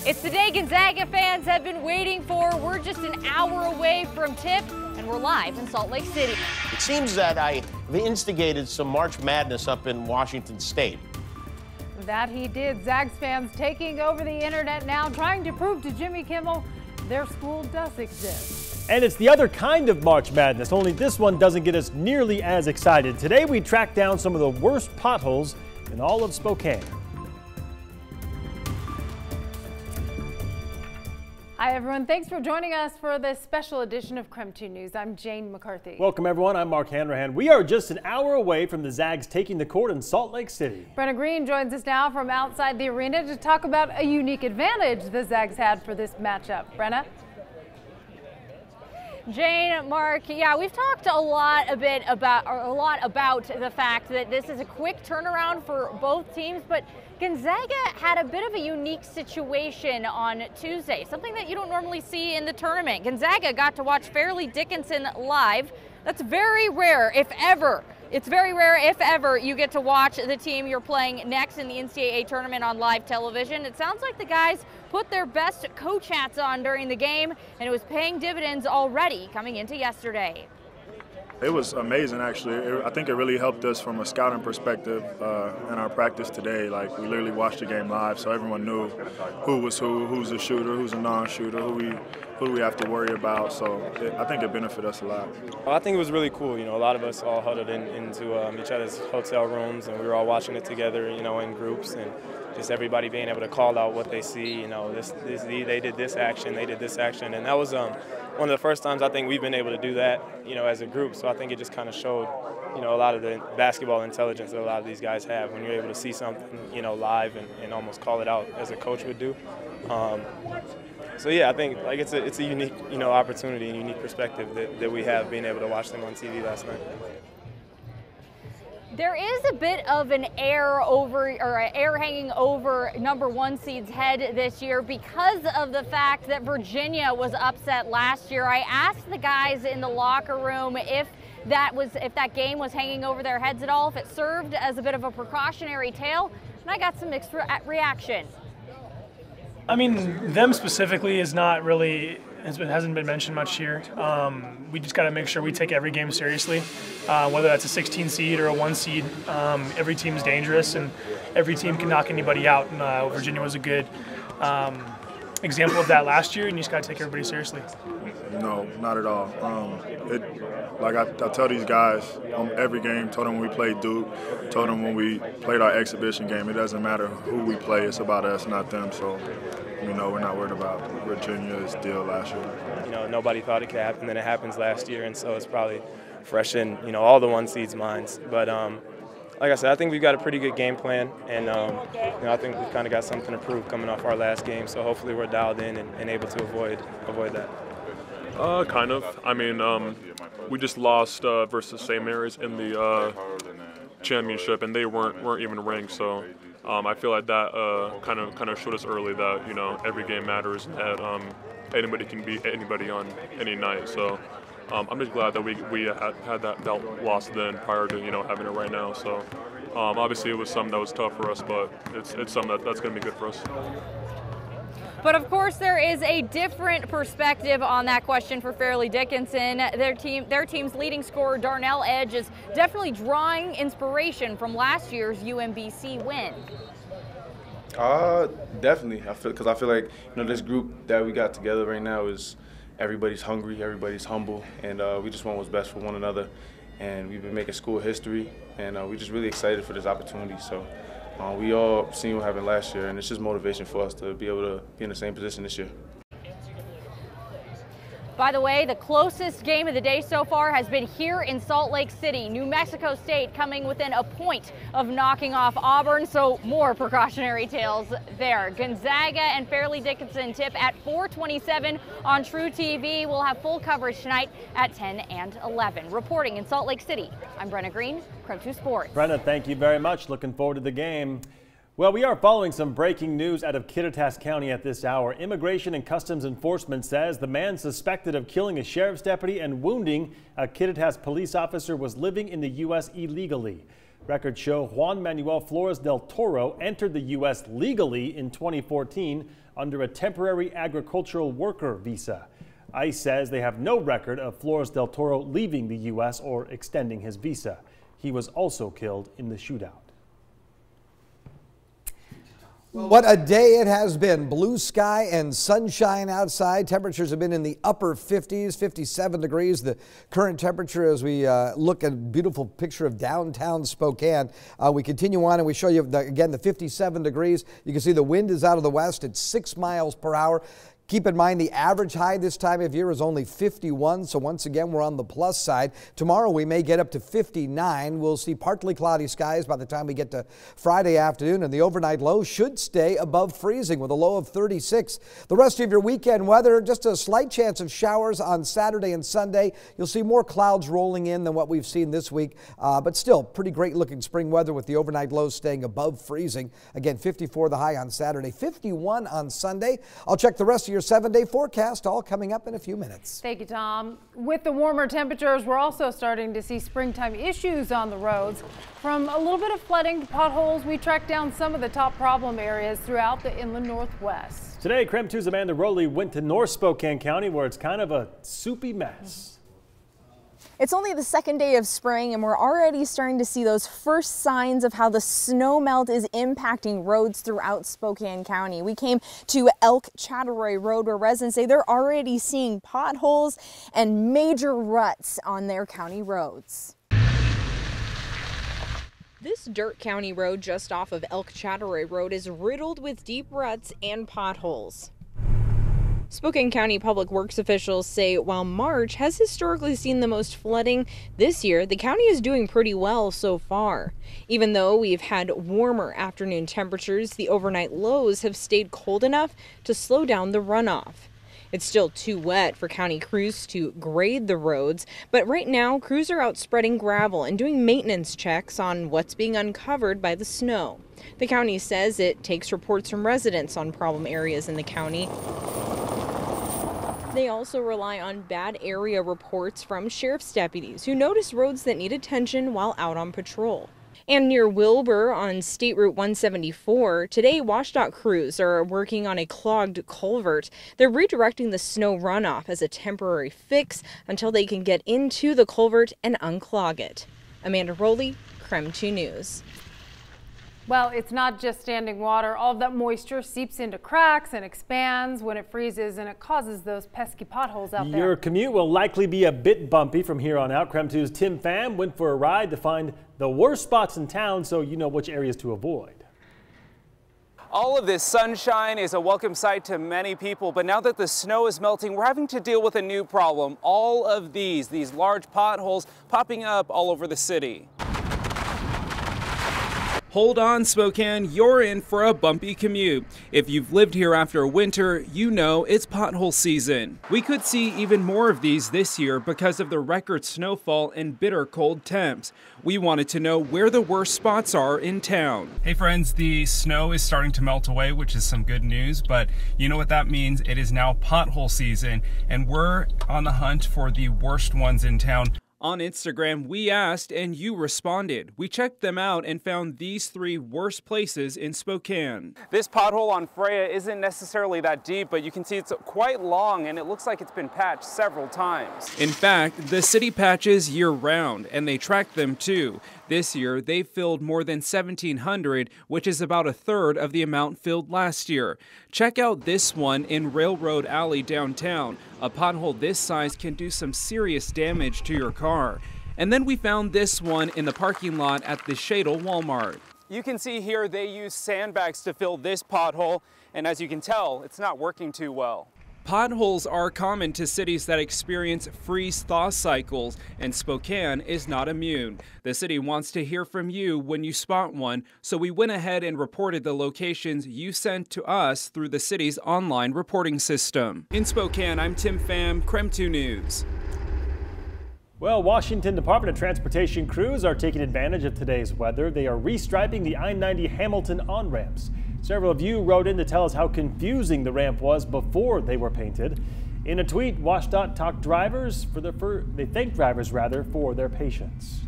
It's the day Gonzaga fans have been waiting for. We're just an hour away from tip, and we're live in Salt Lake City. It seems that I have instigated some March Madness up in Washington State. That he did. Zags fans taking over the internet now, trying to prove to Jimmy Kimmel their school does exist. And it's the other kind of March Madness, only this one doesn't get us nearly as excited. Today we track down some of the worst potholes in all of Spokane. Hi everyone, thanks for joining us for this special edition of KREM 2 News. I'm Jane McCarthy. Welcome everyone, I'm Mark Hanrahan. We are just an hour away from the Zags taking the court in Salt Lake City. Brenna Green joins us now from outside the arena to talk about a unique advantage the Zags had for this matchup. Brenna? Jane, Mark, yeah, we've talked a lot about the fact that this is a quick turnaround for both teams, but Gonzaga had a bit of a unique situation on Tuesday, something that you don't normally see in the tournament. Gonzaga got to watch Fairleigh Dickinson live. That's very rare, if ever. It's very rare, if ever, you get to watch the team you're playing next in the NCAA tournament on live television. It sounds like the guys put their best coach hats on during the game, and it was paying dividends already coming into yesterday. It was amazing, actually. I think it really helped us from a scouting perspective in our practice today. Like, we literally watched the game live, so everyone knew who was who, who's a shooter, who's a non-shooter, who do we have to worry about. So I think it benefited us a lot. Well, I think it was really cool. You know, a lot of us all huddled into each other's hotel rooms, and we were all watching it together, you know, in groups, and just everybody being able to call out what they see. You know, they did this action, they did this action, and that was one of the first times I think we've been able to do that, you know, as a group. So I think it just kind of showed, you know, a lot of the basketball intelligence that a lot of these guys have when you're able to see something, you know, live and almost call it out as a coach would do. So yeah, I think like it's a unique, you know, opportunity and unique perspective that we have being able to watch them on TV last night. There is a bit of an air hanging over #1 seed's head this year because of the fact that Virginia was upset last year. I asked the guys in the locker room if that game was hanging over their heads at all, if it served as a bit of a precautionary tale, and I got some mixed reaction. I mean, them specifically is not really, hasn't been mentioned much here. We just got to make sure we take every game seriously, whether that's a 16 seed or a 1 seed. Every team is dangerous, and every team can knock anybody out. And Virginia was a good example of that last year, and you just got to take everybody seriously. No, not at all. Like I tell these guys every game, told them when we played Duke, told them when we played our exhibition game, it doesn't matter who we play, it's about us, not them. So, you know, we're not worried about Virginia's deal last year. You know, nobody thought it could happen, and it happens last year, and so it's probably fresh in, you know, all the 1 seeds' minds. But like I said, I think we've got a pretty good game plan, and you know, I think we've kind of got something to prove coming off our last game. So hopefully we're dialed in and able to avoid that. Kind of. I mean, we just lost versus St. Mary's in the championship, and they weren't even ranked. So I feel like that kind of showed us early that, you know, every game matters, and that anybody can beat anybody on any night. So I'm just glad that we had that loss then prior to, you know, having it right now. So obviously it was something that was tough for us, but it's something that's going to be good for us. But of course, there is a different perspective on that question for Fairleigh Dickinson. Their team's leading scorer, Darnell Edge, is definitely drawing inspiration from last year's UMBC win. Definitely. Because I feel like, you know, this group that we got together right now is everybody's hungry, everybody's humble, and we just want what's best for one another. And we've been making school history, and we're just really excited for this opportunity. So. We all seen what happened last year, and it's just motivation for us to be able to be in the same position this year. By the way, the closest game of the day so far has been here in Salt Lake City. New Mexico State coming within a point of knocking off Auburn, so more precautionary tales there. Gonzaga and Fairleigh Dickinson tip at 4:27 on True TV. We'll have full coverage tonight at 10 and 11. Reporting in Salt Lake City, I'm Brenna Green, KREM 2 Sports. Brenna, thank you very much. Looking forward to the game. Well, we are following some breaking news out of Kittitas County at this hour. Immigration and Customs Enforcement says the man suspected of killing a sheriff's deputy and wounding a Kittitas police officer was living in the U.S. illegally. Records show Juan Manuel Flores del Toro entered the U.S. legally in 2014 under a temporary agricultural worker visa. ICE says they have no record of Flores del Toro leaving the U.S. or extending his visa. He was also killed in the shootout. What a day it has been. Blue sky and sunshine outside. Temperatures have been in the upper 50s, 57 degrees. The current temperature as we look at a beautiful picture of downtown Spokane. We continue on and we show you, again, the 57 degrees. You can see the wind is out of the west at 6 miles per hour. Keep in mind the average high this time of year is only 51, so once again we're on the plus side. Tomorrow we may get up to 59. We'll see partly cloudy skies by the time we get to Friday afternoon, and the overnight low should stay above freezing with a low of 36. The rest of your weekend weather, just a slight chance of showers on Saturday and Sunday. You'll see more clouds rolling in than what we've seen this week, but still pretty great looking spring weather with the overnight lows staying above freezing. Again, 54 the high on Saturday, 51 on Sunday. I'll check the rest of your 7-day forecast, all coming up in a few minutes. Thank you, Tom. With the warmer temperatures, we're also starting to see springtime issues on the roads. From a little bit of flooding to potholes, we tracked down some of the top problem areas throughout the inland Northwest. Today, KREM 2's Amanda Rowley went to North Spokane County where it's kind of a soupy mess. It's only the second day of spring and we're already starting to see those first signs of how the snow melt is impacting roads throughout Spokane County. We came to Elk Chatteroy Road where residents say they're already seeing potholes and major ruts on their county roads. This dirt county road just off of Elk Chatteroy Road is riddled with deep ruts and potholes. Spokane County Public Works officials say while March has historically seen the most flooding, this year the county is doing pretty well so far. Even though we've had warmer afternoon temperatures, the overnight lows have stayed cold enough to slow down the runoff. It's still too wet for county crews to grade the roads, but right now crews are out spreading gravel and doing maintenance checks on what's being uncovered by the snow. The county says it takes reports from residents on problem areas in the county. They also rely on bad area reports from sheriff's deputies who notice roads that need attention while out on patrol. And near Wilbur on State Route 174, today WashDOT crews are working on a clogged culvert. They're redirecting the snow runoff as a temporary fix until they can get into the culvert and unclog it. Amanda Rowley, KREM 2 News. Well, it's not just standing water. All of that moisture seeps into cracks and expands when it freezes, and it causes those pesky potholes out there. Your commute will likely be a bit bumpy from here on out. KREM 2's Tim Pham went for a ride to find the worst spots in town so you know which areas to avoid. All of this sunshine is a welcome sight to many people, but now that the snow is melting, we're having to deal with a new problem. All of these large potholes popping up all over the city. Hold on, Spokane, you're in for a bumpy commute. If you've lived here after winter, you know it's pothole season. We could see even more of these this year because of the record snowfall and bitter cold temps. We wanted to know where the worst spots are in town. Hey friends, the snow is starting to melt away, which is some good news, but you know what that means? It is now pothole season, and we're on the hunt for the worst ones in town. On Instagram, we asked and you responded. We checked them out and found these 3 worst places in Spokane. This pothole on Freya isn't necessarily that deep, but you can see it's quite long and it looks like it's been patched several times. In fact, the city patches year-round and they track them too. This year, they filled more than 1,700, which is about a third of the amount filled last year. Check out this one in Railroad Alley downtown. A pothole this size can do some serious damage to your car. And then we found this one in the parking lot at the Shadle Walmart. You can see here they use sandbags to fill this pothole, and as you can tell, it's not working too well. Potholes are common to cities that experience freeze-thaw cycles, and Spokane is not immune. The city wants to hear from you when you spot one, so we went ahead and reported the locations you sent to us through the city's online reporting system. In Spokane, I'm Tim Pham, KREM 2 News. Well, Washington Department of Transportation crews are taking advantage of today's weather. They are restriping the I-90 Hamilton on-ramps. Several of you wrote in to tell us how confusing the ramp was before they were painted. In a tweet, WashDOT thanked drivers for their patience.